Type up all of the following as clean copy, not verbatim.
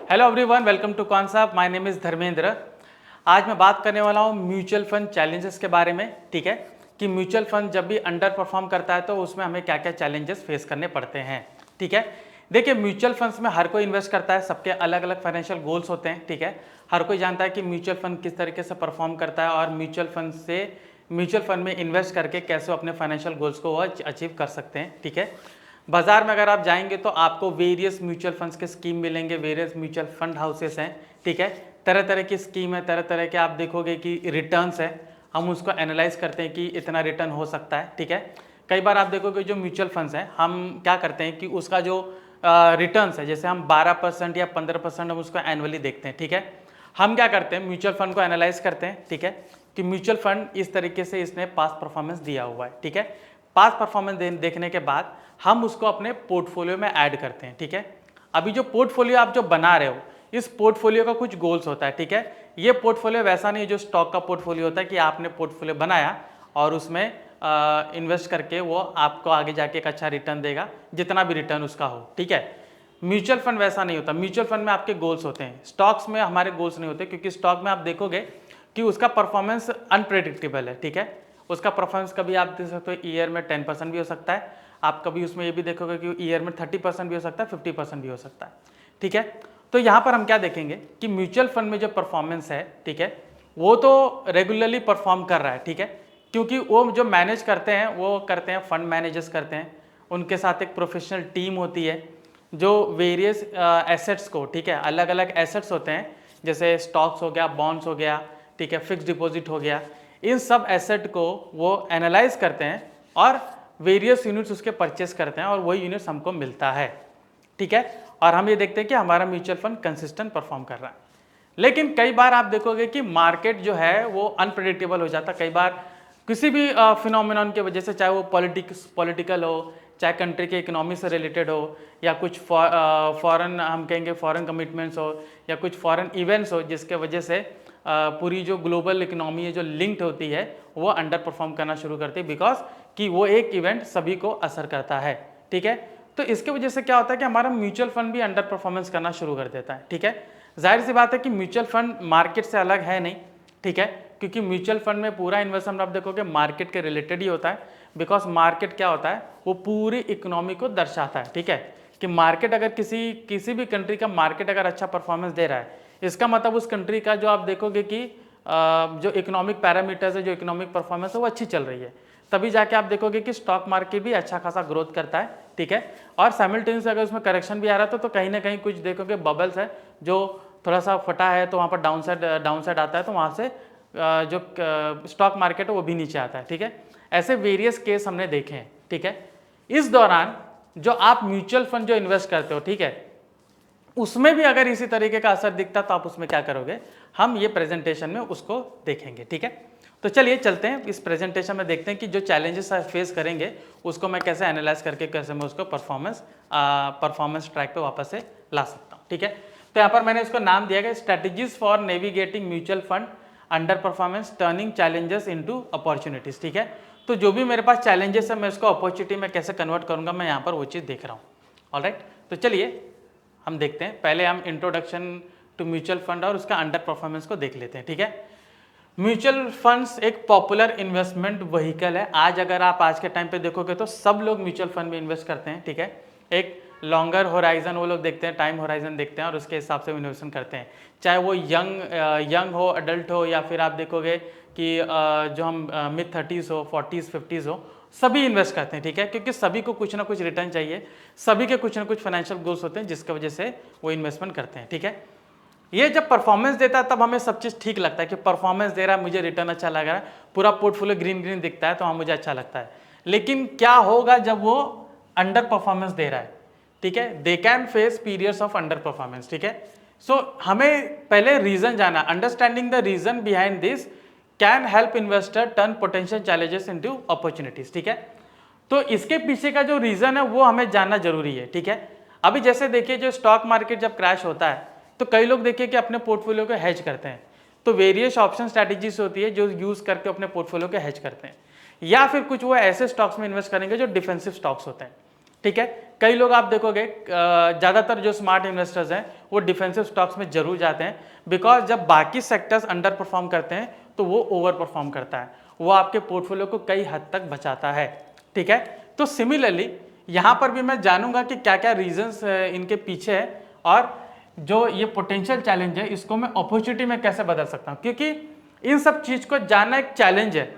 Hello everyone, welcome to concept. My name is Dharmendra. आज मैं बात करने वाला हूँ म्यूचुअल फंड चैलेंजेस के बारे में। ठीक है कि म्यूचुअल फंड जब भी अंडर परफॉर्म करता है तो उसमें हमें क्या क्या चैलेंजेस फेस करने पड़ते हैं। ठीक है, देखिए म्यूचुअल फंड्स में हर कोई इन्वेस्ट करता है, सबके अलग अलग फाइनेंशियल गोल्स होते हैं। ठीक है, हर कोई जानता है कि म्यूचुअल फंड किस तरीके से परफॉर्म करता है और म्यूचुअल फंड में इन्वेस्ट करके कैसे अपने फाइनेंशियल गोल्स को वो अचीव कर सकते हैं। ठीक है, बाजार में अगर आप जाएंगे तो आपको वेरियस म्यूचुअल फंड्स के स्कीम मिलेंगे, वेरियस म्यूचुअल फंड हाउसेस हैं। ठीक है, तरह तरह की स्कीम है, तरह तरह के आप देखोगे कि रिटर्न्स है, हम उसको एनालाइज करते हैं कि इतना रिटर्न हो सकता है। ठीक है, कई बार आप देखोगे जो म्यूचुअल फंड्स हैं, हम क्या करते हैं कि उसका जो रिटर्न्स है, जैसे हम 12% या 15% हम उसको एनुअली देखते हैं। ठीक है, हम क्या करते हैं, म्यूचुअल फंड को एनालाइज करते हैं। ठीक है, कि म्यूचुअल फंड इस तरीके से इसने पास्ट परफॉर्मेंस दिया हुआ है। ठीक है, पास्ट परफॉर्मेंस देखने के बाद हम उसको अपने पोर्टफोलियो में ऐड करते हैं। ठीक है, अभी जो पोर्टफोलियो आप जो बना रहे हो, इस पोर्टफोलियो का कुछ गोल्स होता है। ठीक है, ये पोर्टफोलियो वैसा नहीं है जो स्टॉक का पोर्टफोलियो होता है कि आपने पोर्टफोलियो बनाया और उसमें इन्वेस्ट करके वो आपको आगे जाके एक अच्छा रिटर्न देगा, जितना भी रिटर्न उसका हो। ठीक है, म्यूचुअल फंड वैसा नहीं होता। म्यूचुअल फंड में आपके गोल्स होते हैं, स्टॉक्स में हमारे गोल्स नहीं होते, क्योंकि स्टॉक में आप देखोगे कि उसका परफॉर्मेंस अनप्रेडिक्टेबल है। ठीक है, उसका परफॉर्मेंस कभी आप देख सकते हो ईयर में 10% भी हो सकता है, आप कभी उसमें ये भी देखोगे कि ईयर में 30% भी हो सकता है, 50% भी हो सकता है। ठीक है, तो यहाँ पर हम क्या देखेंगे कि म्यूचुअल फंड में जो परफॉर्मेंस है, ठीक है, वो तो रेगुलरली परफॉर्म कर रहा है। ठीक है, क्योंकि वो जो मैनेज करते हैं वो करते हैं फंड मैनेजर्स करते हैं, उनके साथ एक प्रोफेशनल टीम होती है जो वेरियस एसेट्स को, ठीक है, अलग अलग एसेट्स होते हैं, जैसे स्टॉक्स हो गया, बॉन्ड्स हो गया, ठीक है, फिक्स डिपॉजिट हो गया, इन सब एसेट को वो एनालाइज करते हैं और वेरियस यूनिट्स उसके परचेस करते हैं और वही यूनिट्स हमको मिलता है। ठीक है, और हम ये देखते हैं कि हमारा म्यूचुअल फंड कंसिस्टेंट परफॉर्म कर रहा है। लेकिन कई बार आप देखोगे कि मार्केट जो है वो अनप्रेडिक्टेबल हो जाता है। कई बार किसी भी फिनोमिनन की वजह से, चाहे वो पॉलिटिकल हो, चाहे कंट्री के इकोनॉमी से रिलेटेड हो, या कुछ फॉरेन हम कहेंगे फॉरेन कमिटमेंट्स हो, या कुछ फॉरेन इवेंट्स हो, जिसके वजह से पूरी जो ग्लोबल इकोनॉमी है जो लिंक्ड होती है वो अंडर परफॉर्म करना शुरू करती है, बिकॉज कि वो एक इवेंट सभी को असर करता है। ठीक है, तो इसके वजह से क्या होता है कि हमारा म्यूचुअल फंड भी अंडर परफॉर्मेंस करना शुरू कर देता है। ठीक है, जाहिर सी बात है कि म्यूचुअल फंड मार्केट से अलग है नहीं। ठीक है, क्योंकि म्यूचुअल फंड में पूरा इन्वेस्टमेंट आप देखोगे मार्केट के रिलेटेड ही होता है, बिकॉज मार्केट क्या होता है, वो पूरी इकोनॉमी को दर्शाता है। ठीक है, कि मार्केट अगर किसी भी कंट्री का मार्केट अगर अच्छा परफॉर्मेंस दे रहा है, इसका मतलब उस कंट्री का जो आप देखोगे कि जो इकोनॉमिक पैरामीटर्स है, जो इकोनॉमिक परफॉर्मेंस है वो अच्छी चल रही है, तभी जाके आप देखोगे कि स्टॉक मार्केट भी अच्छा खासा ग्रोथ करता है। ठीक है, और साइमल्टेनियस अगर उसमें करेक्शन भी आ रहा है तो कहीं ना कहीं कुछ देखोगे बबल्स है जो थोड़ा सा फटा है, तो वहाँ पर डाउन साइड आता है, तो वहाँ से जो स्टॉक मार्केट है वो भी नीचे आता है। ठीक है, ऐसे वेरियस केस हमने देखे हैं। ठीक है, इस दौरान जो आप म्यूचुअल फंड जो इन्वेस्ट करते हो, ठीक है, उसमें भी अगर इसी तरीके का असर दिखता तो आप उसमें क्या करोगे, हम ये प्रेजेंटेशन में उसको देखेंगे। ठीक है, तो चलिए चलते हैं इस प्रेजेंटेशन में, देखते हैं कि जो चैलेंजेस फेस करेंगे उसको मैं कैसे एनालाइज करके कैसे मैं उसको परफॉर्मेंस ट्रैक पे वापस से ला सकता हूँ। ठीक है, तो यहाँ पर मैंने इसको नाम दिया गया strategies for navigating mutual fund under performance, turning challenges into opportunities. ठीक है, तो जो भी मेरे पास चैलेंजेस है मैं उसको अपॉर्चुनिटी में कैसे कन्वर्ट करूंगा, मैं यहाँ पर वो चीज़ देख रहा हूँ। ऑलराइट, तो चलिए हम देखते हैं। पहले हम इंट्रोडक्शन टू म्यूचुअल फंड और उसका अंडर परफॉर्मेंस को देख लेते हैं। ठीक है, म्यूचुअल फंड्स एक पॉपुलर इन्वेस्टमेंट व्हीकल है। आज अगर आप आज के टाइम पे देखोगे तो सब लोग म्यूचुअल फंड में इन्वेस्ट करते हैं। ठीक है, एक लॉन्गर होराइजन वो लोग देखते हैं, टाइम होराइजन देखते हैं और उसके हिसाब से इन्वेस्टमेंट करते हैं, चाहे वो यंग हो, अडल्ट हो, या फिर आप देखोगे कि जो हम मिड 30s हो, 40s 50s हो, सभी इन्वेस्ट करते हैं। ठीक है, क्योंकि सभी को कुछ ना कुछ रिटर्न चाहिए, सभी के कुछ ना कुछ फाइनेंशियल गोल्स होते हैं जिसकी वजह से वो इन्वेस्टमेंट करते हैं। ठीक है, ये जब परफॉर्मेंस देता है तब हमें सब चीज़ ठीक लगता है कि परफॉर्मेंस दे रहा है, मुझे रिटर्न अच्छा लग रहा है, पूरा पोर्टफोलियो ग्रीन ग्रीन दिखता है, तो हाँ मुझे अच्छा लगता है। लेकिन क्या होगा जब वो अंडर परफॉर्मेंस दे रहा है? ठीक है, they can face periods of under performance. ठीक है, सो हमें पहले रीजन जाना, understanding the reason behind this can help investor turn potential challenges into opportunities. ठीक है, तो इसके पीछे का जो रीजन है वो हमें जानना जरूरी है। ठीक है, अभी जैसे देखिए जो स्टॉक मार्केट जब क्रैश होता है तो कई लोग देखिए कि अपने पोर्टफोलियो को हेज करते हैं, तो वेरियस ऑप्शन स्ट्रैटेजीज होती है जो यूज करके अपने पोर्टफोलियो को हेज करते हैं, या फिर कुछ वो ऐसे स्टॉक्स में इन्वेस्ट करेंगे जो डिफेंसिव स्टॉक्स होते हैं। ठीक है। कई लोग आप देखोगे ज़्यादातर जो स्मार्ट इन्वेस्टर्स हैं वो डिफेंसिव स्टॉक्स में जरूर जाते हैं, बिकॉज जब बाकी सेक्टर्स अंडर परफॉर्म करते हैं तो वो ओवर परफॉर्म करता है, वो आपके पोर्टफोलियो को कई हद तक बचाता है। ठीक है, तो सिमिलरली यहाँ पर भी मैं जानूंगा कि क्या क्या रीजंस इनके पीछे है और जो ये पोटेंशियल चैलेंज है इसको मैं अपॉर्चुनिटी में कैसे बदल सकता हूँ, क्योंकि इन सब चीज़ को जानना एक चैलेंज है।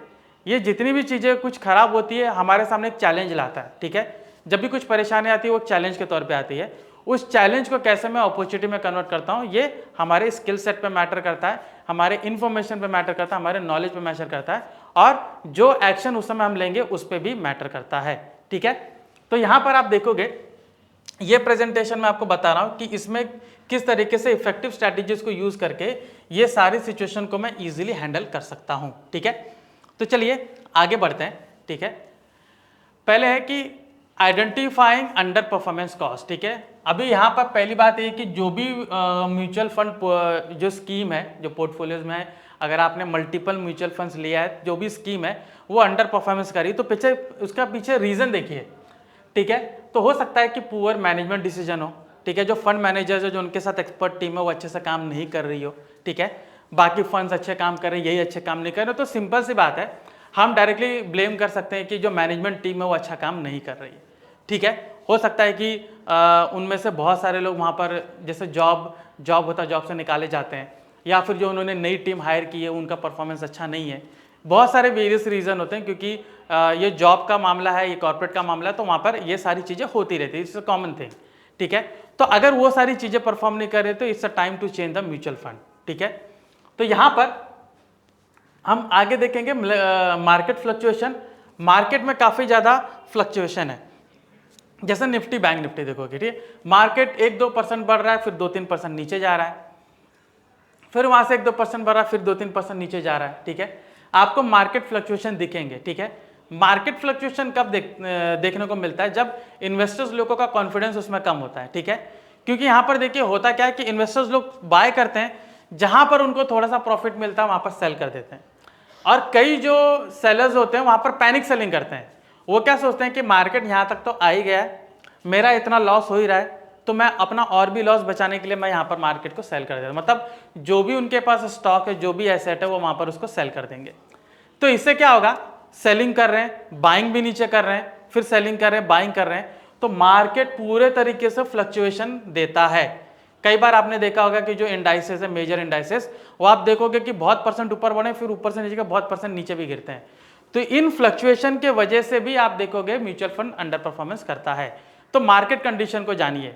ये जितनी भी चीज़ें कुछ खराब होती है हमारे सामने एक चैलेंज लाता है। ठीक है, जब भी कुछ परेशानी आती है वो चैलेंज के तौर पे आती है, उस चैलेंज को कैसे मैं अपॉर्चुनिटी में कन्वर्ट करता हूँ ये हमारे स्किल सेट पे मैटर करता है, हमारे इन्फॉर्मेशन पे मैटर करता है, हमारे नॉलेज पे मैटर करता है और जो एक्शन उस समय हम लेंगे उस पर भी मैटर करता है। ठीक है, तो यहाँ पर आप देखोगे ये प्रेजेंटेशन मैं आपको बता रहा हूँ कि इसमें किस तरीके से इफेक्टिव स्ट्रैटेजीज को यूज करके ये सारी सिचुएशन को मैं इजीली हैंडल कर सकता हूँ। ठीक है, तो चलिए आगे बढ़ते हैं। ठीक है, पहले है कि आइडेंटिफाइंग अंडर परफॉर्मेंस कॉस्ट। ठीक है, अभी यहाँ पर पहली बात ये कि जो भी म्यूचुअल फंड जो स्कीम है जो पोर्टफोलियोज में है, अगर आपने मल्टीपल म्यूचुअल फंड्स लिया है, जो भी स्कीम है वो अंडर परफॉर्मेंस करी तो पीछे उसका पीछे रीजन देखिए। ठीक है, तो हो सकता है कि पुअर मैनेजमेंट डिसीजन हो। ठीक है, जो फंड मैनेजर्स है जो उनके साथ एक्सपर्ट टीम है वो अच्छे से काम नहीं कर रही हो। ठीक है, बाकी फंड्स अच्छे काम कर रहे हैं, यही अच्छे काम नहीं कर रहे, तो सिंपल सी बात है हम डायरेक्टली ब्लेम कर सकते हैं कि जो मैनेजमेंट टीम है वो अच्छा काम नहीं कर रही है। ठीक है, हो सकता है कि उनमें से बहुत सारे लोग वहाँ पर जैसे जॉब होता है जॉब से निकाले जाते हैं, या फिर जो उन्होंने नई टीम हायर की है उनका परफॉर्मेंस अच्छा नहीं है। बहुत सारे वेरियस रीज़न होते हैं, क्योंकि ये जॉब का मामला है, ये कॉर्पोरेट का मामला है, तो वहाँ पर ये सारी चीज़ें होती रहती है, इट्स अ कॉमन थिंग। ठीक है, तो अगर वो सारी चीज़ें परफॉर्म नहीं कर रहे तो it's a time to change the mutual fund. ठीक है, तो यहाँ पर हम आगे देखेंगे मार्केट फ्लक्चुएशन। मार्केट में काफ़ी ज़्यादा फ्लक्चुएशन है, जैसे निफ्टी बैंक निफ्टी देखोगे। ठीक है, मार्केट 1-2% बढ़ रहा है, फिर 2-3% नीचे जा रहा है, फिर वहाँ से 1-2% बढ़ रहा है, फिर 2-3% नीचे जा रहा है। ठीक है, आपको मार्केट फ्लक्चुएशन दिखेंगे। ठीक है, मार्केट फ्लक्चुएशन कब देखने को मिलता है, जब इन्वेस्टर्स लोगों का कॉन्फिडेंस उसमें कम होता है। ठीक है, क्योंकि यहाँ पर देखिए होता क्या है कि इन्वेस्टर्स लोग बाय करते हैं, जहाँ पर उनको थोड़ा सा प्रॉफिट मिलता है वहाँ पर सेल कर देते हैं, और कई जो सेलर्स होते हैं वहाँ पर पैनिक सेलिंग करते हैं। वो क्या सोचते हैं कि मार्केट यहाँ तक तो आ ही गया है, मेरा इतना लॉस हो ही रहा है, तो मैं अपना और भी लॉस बचाने के लिए मैं यहाँ पर मार्केट को सेल कर देता हूँ। मतलब जो भी उनके पास स्टॉक है, जो भी एसेट है, वो वहाँ पर उसको सेल कर देंगे। तो इससे क्या होगा, सेलिंग कर रहे हैं, बाइंग भी नीचे कर रहे हैं, फिर सेलिंग कर रहे हैं, बाइंग कर रहे हैं, तो मार्केट पूरे तरीके से फ्लक्चुएशन देता है। कई बार आपने देखा होगा कि जो इंडाइसेस है, मेजर इंडाइसेस, वो आप देखोगे कि बहुत परसेंट ऊपर बढ़े, फिर ऊपर से नीचे का बहुत परसेंट नीचे भी गिरते हैं। तो इन फ्लक्चुएशन के वजह से भी आप देखोगे म्यूचुअल फंड अंडर परफॉर्मेंस करता है। तो मार्केट कंडीशन को जानिए।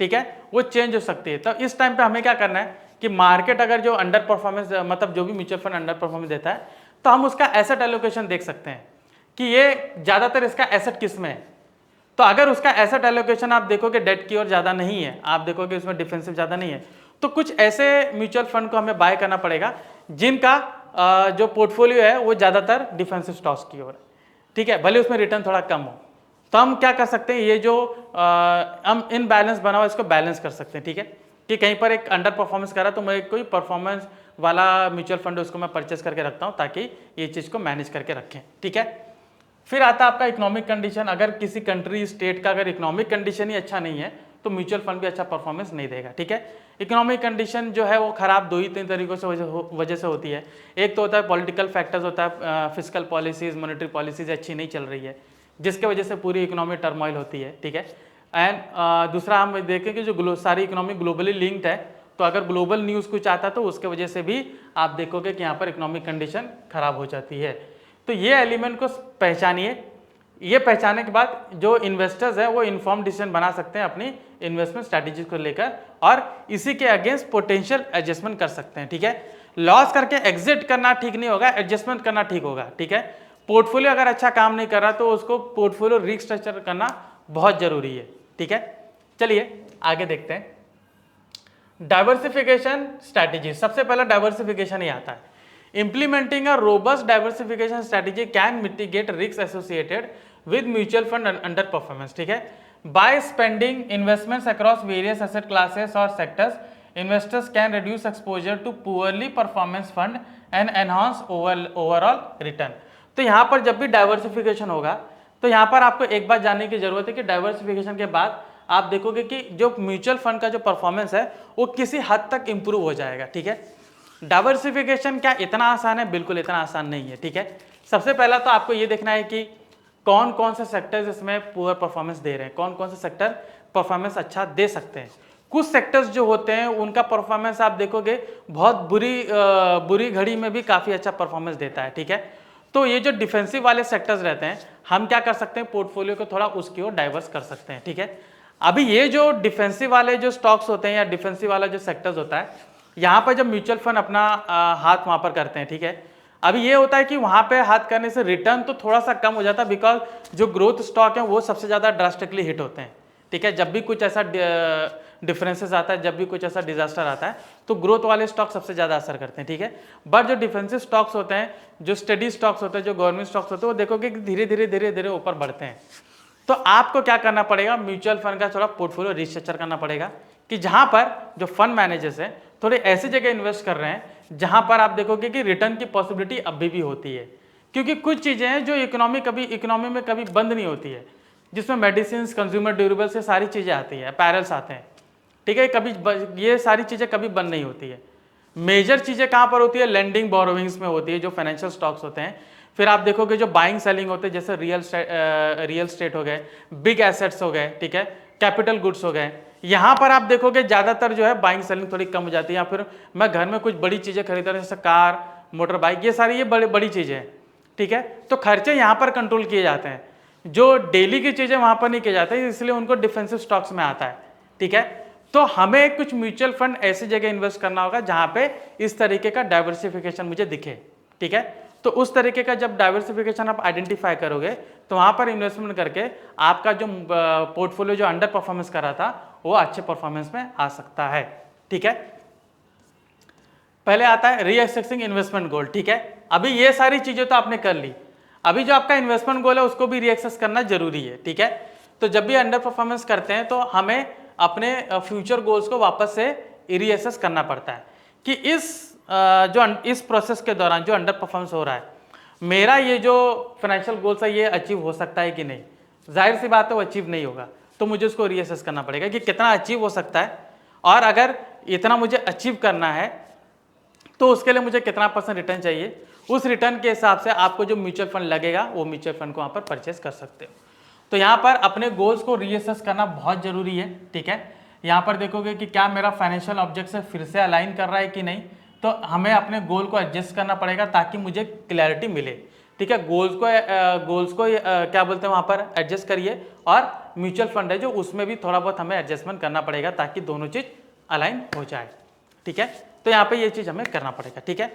ठीक है, वो चेंज हो सकती है। तो इस टाइम पे हमें क्या करना है कि मार्केट अगर जो अंडर परफॉर्मेंस, मतलब जो भी म्यूचुअल फंड अंडर परफॉर्मेंस देता है, तो हम उसका एसेट एलोकेशन देख सकते हैं कि ये ज़्यादातर इसका एसेट किस में है। तो अगर उसका एसेट एलोकेशन आप देखोगे डेट की ओर ज़्यादा नहीं है, आप देखोगे उसमें डिफेंसिव ज़्यादा नहीं है, तो कुछ ऐसे म्यूचुअल फंड को हमें बाय करना पड़ेगा जिनका जो पोर्टफोलियो है वो ज़्यादातर डिफेंसिव स्टॉक्स की ओर है। ठीक है, भले उसमें रिटर्न थोड़ा कम हो, तो हम क्या कर सकते हैं, ये जो हम इनबैलेंस बना हुआ इसको बैलेंस कर सकते हैं। ठीक है, कि कहीं पर एक अंडर परफॉर्मेंस कर रहा है तो मैं कोई परफॉर्मेंस वाला म्यूचुअल फंड उसको मैं परचेस करके रखता हूँ ताकि ये चीज़ को मैनेज करके रखें। ठीक है, फिर आता है आपका इकोनॉमिक कंडीशन। अगर किसी कंट्री स्टेट का अगर इकोनॉमिक कंडीशन ही अच्छा नहीं है तो म्यूचुअल फंड भी अच्छा परफॉर्मेंस नहीं देगा। ठीक है, इकोनॉमिक कंडीशन जो है वो खराब 2 ही 3 तरीकों से वजह से होती है। एक तो होता है पॉलिटिकल फैक्टर्स, होता है फिस्कल पॉलिसीज, मॉनेटरी पॉलिसीज अच्छी नहीं चल रही है, जिसके वजह से पूरी इकोनॉमी टर्मोइल होती है। ठीक है, एंड दूसरा हम देखें कि जो सारी इकोनॉमी ग्लोबली लिंक्ड है, तो अगर ग्लोबल न्यूज़ कुछ आता है तो उसके वजह से भी आप देखोगे कि यहाँ पर इकोनॉमिक कंडीशन खराब हो जाती है। तो ये एलिमेंट को पहचानिए। ये पहचानने के बाद जो इन्वेस्टर्स हैं वो इन्फॉर्म डिसीजन बना सकते हैं अपनी इन्वेस्टमेंट स्ट्रैटेजी को लेकर, और इसी के अगेंस्ट पोटेंशियल एडजस्टमेंट कर सकते हैं। ठीक है, लॉस करके एग्जिट करना ठीक नहीं होगा, एडजस्टमेंट करना ठीक होगा। ठीक है, पोर्टफोलियो अगर अच्छा काम नहीं कर रहा तो उसको पोर्टफोलियो रिस्ट्रक्चर करना बहुत जरूरी है। ठीक है, चलिए आगे देखते हैं। डाइवर्सिफिकेशन स्ट्रैटेजी, सबसे पहला डाइवर्सिफिकेशन ही आता है। Implementing a robust diversification strategy can mitigate risks associated with mutual fund underperformance. ठीक है, by spending investments across various asset classes or sectors, investors can reduce exposure to poorly performance fund and enhance overall return. तो यहाँ पर जब भी diversification होगा तो यहाँ पर आपको एक बात जानने की जरूरत है कि डाइवर्सिफिकेशन के बाद आप देखोगे कि जो म्यूचुअल फंड का जो परफॉर्मेंस है वो किसी हद तक इंप्रूव हो जाएगा। ठीक है, डाइवर्सिफिकेशन क्या इतना आसान है? बिल्कुल इतना आसान नहीं है। ठीक है, सबसे पहला तो आपको ये देखना है कि कौन कौन से सेक्टर्स इसमें पुअर परफॉर्मेंस दे रहे हैं, कौन कौन से सेक्टर परफॉर्मेंस अच्छा दे सकते हैं। कुछ सेक्टर्स जो होते हैं उनका परफॉर्मेंस आप देखोगे बहुत बुरी घड़ी में भी काफ़ी अच्छा परफॉर्मेंस देता है। ठीक है, तो ये जो डिफेंसिव वाले सेक्टर्स रहते हैं, हम क्या कर सकते हैं, पोर्टफोलियो को थोड़ा उसकी ओर डाइवर्स कर सकते हैं। ठीक है, अभी ये जो डिफेंसिव वाले जो स्टॉक्स होते हैं या डिफेंसिव वाला जो सेक्टर्स होता है, यहाँ पर जब म्यूचुअल फंड अपना हाथ वहाँ पर करते हैं, ठीक है, अभी ये होता है कि वहाँ पे हाथ करने से रिटर्न तो थोड़ा सा कम हो जाता है, बिकॉज जो ग्रोथ स्टॉक है वो सबसे ज़्यादा ड्रास्टिकली हिट होते हैं। ठीक है, जब भी कुछ ऐसा डिफरेंसेस आता है, जब भी कुछ ऐसा डिजास्टर आता है, तो ग्रोथ वाले स्टॉक सबसे ज़्यादा असर करते हैं। ठीक है, बट जो डिफेंसिव स्टॉक्स होते हैं, जो स्टडी स्टॉक्स होते हैं, जो गवर्नमेंट स्टॉक्स होते हैं, वो देखोगे कि धीरे धीरे ऊपर बढ़ते हैं। तो आपको क्या करना पड़ेगा, म्यूचुअल फंड का थोड़ा पोर्टफोलियो रिस्ट्रक्चर करना पड़ेगा कि जहां पर जो फंड मैनेजर्स हैं थोड़े ऐसी जगह इन्वेस्ट कर रहे हैं जहां पर आप देखोगे कि रिटर्न की पॉसिबिलिटी अभी भी होती है। क्योंकि कुछ चीज़ें हैं जो इकोनॉमी में कभी बंद नहीं होती है, जिसमें मेडिसिन, कंज्यूमर ड्यूरेबल्स से सारी चीज़ें आती है, पैरल्स आते हैं। ठीक है, कभी ये सारी चीज़ें कभी बंद नहीं होती है। मेजर चीज़ें कहाँ पर होती है, लेंडिंग बोरोविंग्स में होती है, जो फाइनेंशियल स्टॉक्स होते हैं। फिर आप देखोगे जो बाइंग सेलिंग होते हैं, जैसे रियल स्टेट हो गए, बिग एसेट्स हो गए, ठीक है, कैपिटल गुड्स हो गए, यहाँ पर आप देखोगे ज़्यादातर जो है बाइंग सेलिंग थोड़ी कम हो जाती है। या फिर मैं घर में कुछ बड़ी चीज़ें खरीद रहा हूँ, जैसे कार, मोटर बाइक, ये सारी ये बड़ी चीज़ें हैं। ठीक है, तो खर्चे यहाँ पर कंट्रोल किए जाते हैं, जो डेली की चीज़ें वहाँ पर नहीं किए जाते हैं, इसलिए उनको डिफेंसिव स्टॉक्स में आता है। ठीक है, तो हमें कुछ म्यूचुअल फंड ऐसी जगह इन्वेस्ट करना होगा जहाँ पे इस तरीके का डाइवर्सिफिकेशन मुझे दिखे। ठीक है, तो उस तरीके का जब डाइवर्सिफिकेशन आप आइडेंटिफाई करोगे तो वहां पर इन्वेस्टमेंट करके आपका जो पोर्टफोलियो जो अंडर परफॉर्मेंस कर रहा था वो अच्छे परफॉर्मेंस में आ सकता है। ठीक है, पहले आता है रीएसेसिंग इन्वेस्टमेंट गोल। ठीक है, अभी ये सारी चीजें तो आपने कर ली, अभी जो आपका इन्वेस्टमेंट गोल है उसको भी रीएसेस करना जरूरी है। ठीक है, तो जब भी अंडर परफॉर्मेंस करते हैं तो हमें अपने फ्यूचर गोल्स को वापस से रीएसेस करना पड़ता है कि इस प्रोसेस के दौरान जो अंडर परफॉर्मेंस हो रहा है, मेरा ये जो फाइनेंशियल गोल्स है ये अचीव हो सकता है कि नहीं। जाहिर सी बात है वो अचीव नहीं होगा, तो मुझे उसको रीअसेस करना पड़ेगा कि कितना अचीव हो सकता है, और अगर इतना मुझे अचीव करना है तो उसके लिए मुझे कितना % रिटर्न चाहिए। उस रिटर्न के हिसाब से आपको जो म्यूचुअल फंड लगेगा वो म्यूचुअल फंड को वहाँ पर परचेस कर सकते हो। तो यहाँ पर अपने गोल्स को रीअसेस करना बहुत ज़रूरी है। ठीक है, यहाँ पर देखोगे कि क्या मेरा फाइनेंशियल ऑब्जेक्ट से फिर से अलाइन कर रहा है कि नहीं, तो हमें अपने गोल को एडजस्ट करना पड़ेगा ताकि मुझे क्लैरिटी मिले। ठीक है, गोल्स को क्या बोलते हैं वहाँ पर एडजस्ट करिए, और म्यूचुअल फंड है जो उसमें भी थोड़ा बहुत हमें एडजस्टमेंट करना पड़ेगा ताकि दोनों चीज़ अलाइन हो जाए। ठीक है, तो यहाँ पे ये चीज़ हमें करना पड़ेगा। ठीक है,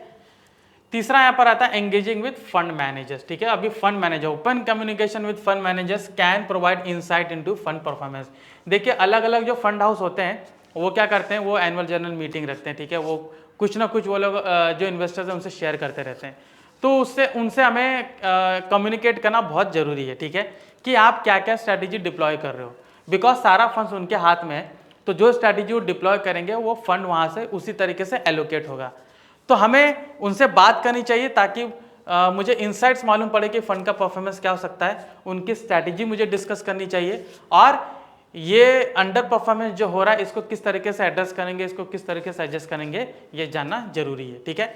तीसरा यहाँ पर आता है एंगेजिंग विद फंड मैनेजर्स। ठीक है, अभी fund manager, open communication with fund managers can provide insight into fund performance. देखिए अलग अलग जो फंड हाउस होते हैं वो क्या करते हैं, वो एनुअल जनरल मीटिंग रखते हैं। ठीक है, वो कुछ ना कुछ वो लोग जो इन्वेस्टर्स हैं उनसे शेयर करते रहते हैं, तो उनसे हमें कम्युनिकेट करना बहुत ज़रूरी है। ठीक है, कि आप क्या क्या स्ट्रैटेजी डिप्लॉय कर रहे हो, बिकॉज सारा फंड्स उनके हाथ में है, तो जो स्ट्रैटेजी वो डिप्लॉय करेंगे वो फंड वहाँ से उसी तरीके से एलोकेट होगा। तो हमें उनसे बात करनी चाहिए ताकि मुझे इनसाइट्स मालूम पड़े कि फंड का परफॉर्मेंस क्या हो सकता है, उनकी स्ट्रैटेजी मुझे डिस्कस करनी चाहिए, और ये अंडर परफॉर्मेंस जो हो रहा है इसको किस तरीके से एड्रेस करेंगे, इसको किस तरीके से एडजस्ट करेंगे, ये जानना जरूरी है। ठीक है,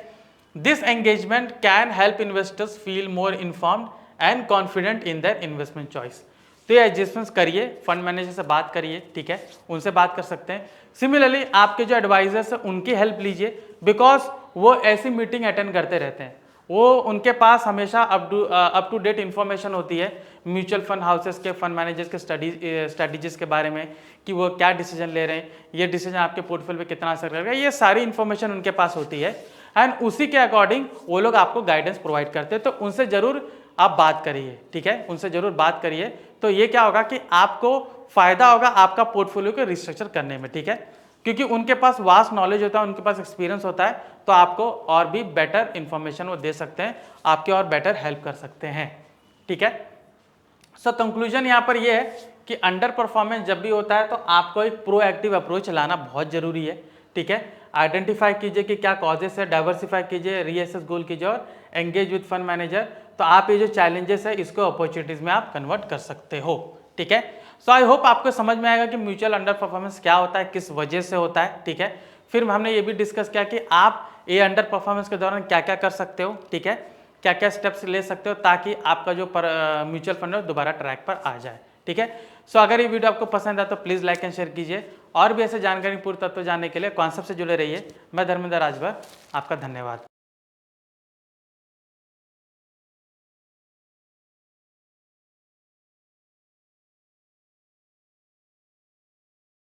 this engagement can help investors feel more informed and confident in their investment choice. तो ये एडजस्टमेंट्स करिए, फंड मैनेजर से बात करिए। ठीक है, उनसे बात कर सकते हैं। सिमिलरली आपके जो एडवाइजर्स हैं उनकी हेल्प लीजिए, बिकॉज वो ऐसी मीटिंग अटेंड करते रहते हैं, वो उनके पास हमेशा अप टू डेट इन्फॉर्मेशन होती है म्यूचुअल फंड हाउसेस के, फंड मैनेजर्स के स्ट्रेटजीज के बारे में कि वो क्या डिसीजन ले रहे हैं, ये डिसीजन आपके पोर्टफोलियो पे कितना असर करेगा, ये सारी इन्फॉर्मेशन उनके पास होती है, एंड उसी के अकॉर्डिंग वो लोग आपको गाइडेंस प्रोवाइड करते हैं। तो उनसे ज़रूर आप बात करिए। ठीक है, उनसे ज़रूर बात करिए, तो ये क्या होगा कि आपको फ़ायदा होगा आपका पोर्टफोलियो को रिस्ट्रक्चर करने में। ठीक है, क्योंकि उनके पास वास्ट नॉलेज होता है, उनके पास एक्सपीरियंस होता है, तो आपको और भी बेटर इंफॉर्मेशन वो दे सकते हैं, आपके और बेटर हेल्प कर सकते हैं। ठीक है, सो कंक्लूजन यहाँ पर ये है कि अंडर परफॉर्मेंस जब भी होता है तो आपको एक प्रोएक्टिव अप्रोच लाना बहुत ज़रूरी है। ठीक है, आइडेंटिफाई कीजिए कि क्या कॉजेस है, डाइवर्सिफाई कीजिए, रीअसेस गोल कीजिए, और एंगेज विद फंड मैनेजर तो आप ये जो चैलेंजेस है इसको अपॉर्चुनिटीज में आप कन्वर्ट कर सकते हो। ठीक है, सो आई होप आपको समझ में आएगा कि म्यूचुअल अंडर परफॉर्मेंस क्या होता है, किस वजह से होता है। ठीक है, फिर हमने ये भी डिस्कस किया कि आप ये अंडर परफॉर्मेंस के दौरान क्या क्या कर सकते हो। ठीक है, क्या क्या स्टेप्स ले सकते हो ताकि आपका जो म्यूचुअल फंड है दोबारा ट्रैक पर आ जाए। ठीक है, सो अगर ये वीडियो आपको पसंद आए तो प्लीज़ लाइक एंड शेयर कीजिए, और भी ऐसे जानकारी पूर्ण तत्व जानने के लिए कॉन्सेप्ट से जुड़े रहिए। मैं धर्मेंद्र राजभर, आपका धन्यवाद।